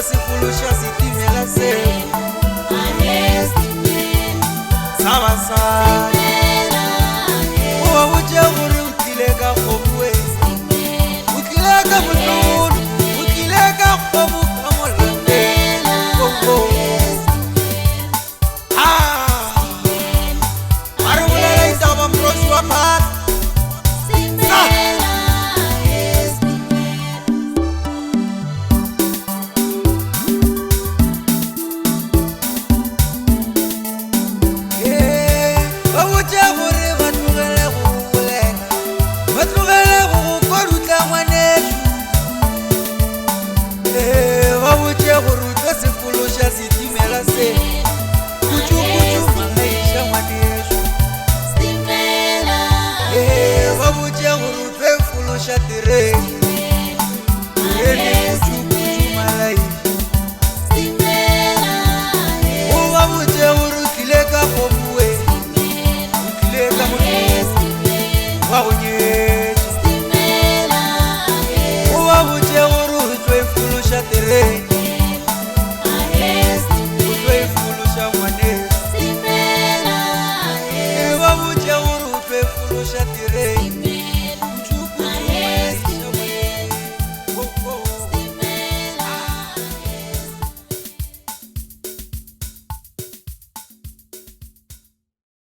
se fulusha sitimela se Sabasa Uwa uche uri ukileka khobwe Ukileka mutulu Ukileka khobu kamolande Kongo Marulela itaba mrosu wa pat Shatire Yeni kuchu malai Uwa muje uru kileka kobuwe Kileka munu Waunye Uwa muje uru utwe fulu shatire Utwe fulu shamwane Uwa muje uru utwe fulu shatire